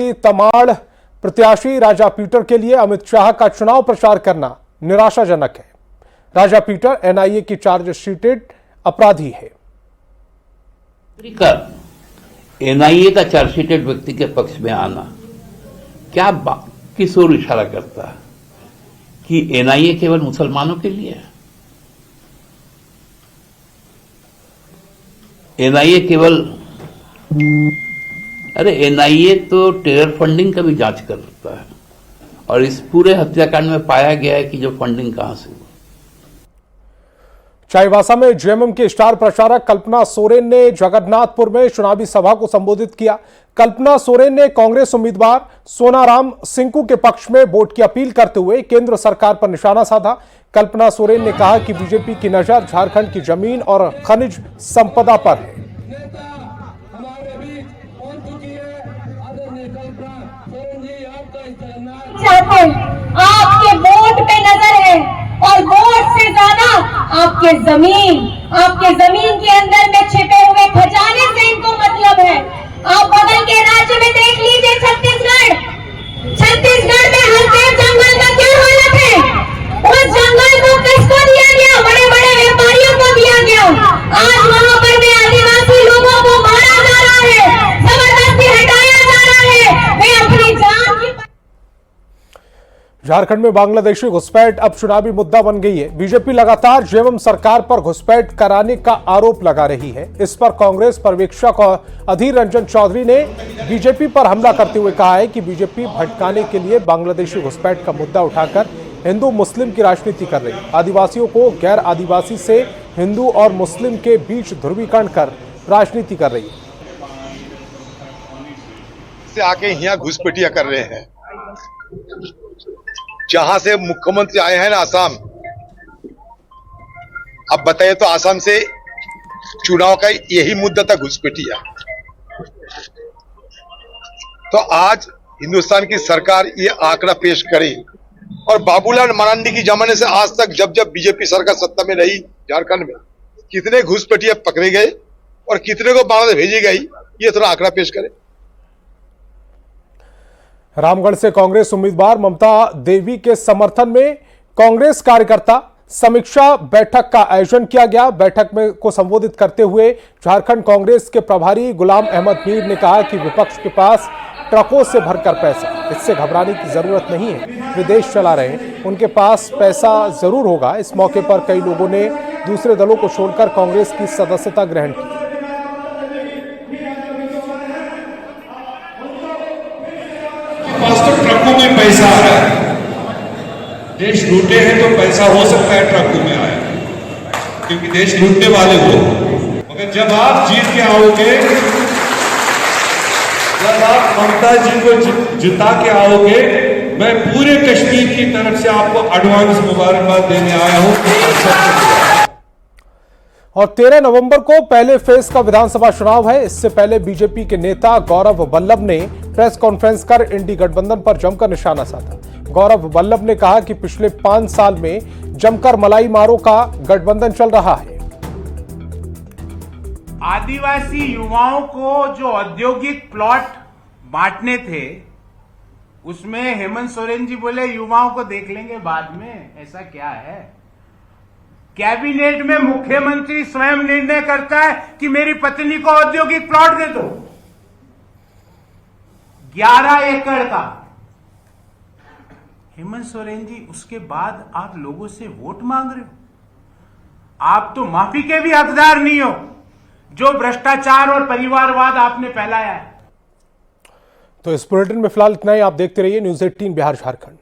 की तमाड़ प्रत्याशी राजा पीटर के लिए अमित शाह का चुनाव प्रचार करना निराशाजनक है। राजा पीटर एनआईए की चार्जशीटेड अपराधी है। एनआईए का चार्जशीटेड व्यक्ति के पक्ष में आना क्या किस ओर इशारा करता है कि एनआईए केवल मुसलमानों के लिए है? एनआईए केवल एनआईए तो टेरर फंडिंग का भी जांच करता है और इस पूरे हत्याकांड में पाया गया है कि जो फंडिंग कहां से हुई। चाईबासा में जेएमएम के स्टार प्रचारक कल्पना सोरेन ने जगन्नाथपुर में चुनावी सभा को संबोधित किया। कल्पना सोरेन ने कांग्रेस उम्मीदवार सोनाराम सिंकू के पक्ष में वोट की अपील करते हुए केंद्र सरकार पर निशाना साधा। कल्पना सोरेन ने कहा कि बीजेपी की नजर झारखंड की जमीन और खनिज संपदा पर है। आपके वोट पे नजर है और वोट से ज्यादा आपके जमीन के अंदर में छिपे हुए खजाने से इनको मतलब है। आप बगल के राज्य में देख लीजिए छत्तीसगढ़ में हरदेव जंगल का क्या हालत है। उस जंगल को किसको दिया गया? बड़े बड़े व्यापारियों को दिया गया। आज वहां पर में आदिवासी लोगों को मारा जा रहा है, जबरदस्ती हटाया जा रहा है। वे अपनी जान की। झारखंड में बांग्लादेशी घुसपैठ अब चुनावी मुद्दा बन गई है। बीजेपी लगातार जेएमएम सरकार पर घुसपैठ कराने का आरोप लगा रही है। इस पर कांग्रेस पर्यवेक्षक अधीर रंजन चौधरी ने बीजेपी पर हमला करते हुए कहा है कि बीजेपी भटकाने के लिए बांग्लादेशी घुसपैठ का मुद्दा उठाकर हिंदू मुस्लिम की राजनीति कर रही है। आदिवासियों को गैर आदिवासी से हिंदू और मुस्लिम के बीच ध्रुवीकरण कर राजनीति कर रही है। से आके यहाँ घुसपैठिया कर रहे हैं। जहां से मुख्यमंत्री आए हैं ना आसाम, अब बताइए तो आसाम से चुनाव का यही मुद्दा था, घुसपैठिया। तो आज हिंदुस्तान की सरकार ये आंकड़ा पेश करे और बाबूलाल मरांडी की जमाने से आज तक जब जब बीजेपी सरकार सत्ता में रही झारखंड में, कितने घुसपैठिया पकड़े गए और कितने को बांग्लादेश भेजी गई, ये थोड़ा आंकड़ा पेश करे। रामगढ़ से कांग्रेस उम्मीदवार ममता देवी के समर्थन में कांग्रेस कार्यकर्ता समीक्षा बैठक का आयोजन किया गया। बैठक में को संबोधित करते हुए झारखंड कांग्रेस के प्रभारी गुलाम अहमद मीर ने कहा कि विपक्ष के पास ट्रकों से भरकर पैसा, इससे घबराने की जरूरत नहीं है। वे देश चला रहे हैं, उनके पास पैसा जरूर होगा। इस मौके पर कई लोगों ने दूसरे दलों को छोड़कर कांग्रेस की सदस्यता ग्रहण की। तो ट्रकों में पैसा आया है, देश लूटे हैं तो पैसा हो सकता है ट्रकों में आया, क्योंकि देश लूटने वाले हो। मगर जब आप जीत के आओगे, जब आप ममता जी को जिता के आओगे, मैं पूरे कश्मीर की तरफ से आपको एडवांस मुबारकबाद देने आया हूं। और 13 नवंबर को पहले फेज का विधानसभा चुनाव है। इससे पहले बीजेपी के नेता गौरव वल्लभ ने प्रेस कॉन्फ्रेंस कर इंडी गठबंधन पर जमकर निशाना साधा। गौरव वल्लभ ने कहा कि पिछले 5 साल में जमकर मलाई मारो का गठबंधन चल रहा है। आदिवासी युवाओं को जो औद्योगिक प्लॉट बांटने थे, उसमें हेमंत सोरेन जी बोले युवाओं को देख लेंगे बाद में। ऐसा क्या है? कैबिनेट में मुख्यमंत्री स्वयं निर्णय करता है कि मेरी पत्नी को औद्योगिक प्लॉट दे दो, 11 एकड़ का। हेमंत सोरेन जी, उसके बाद आप लोगों से वोट मांग रहे हो? आप तो माफी के भी हकदार नहीं हो, जो भ्रष्टाचार और परिवारवाद आपने फैलाया है। तो इस बुलेटिन में फिलहाल इतना ही। आप देखते रहिए न्यूज़ 18 बिहार झारखंड।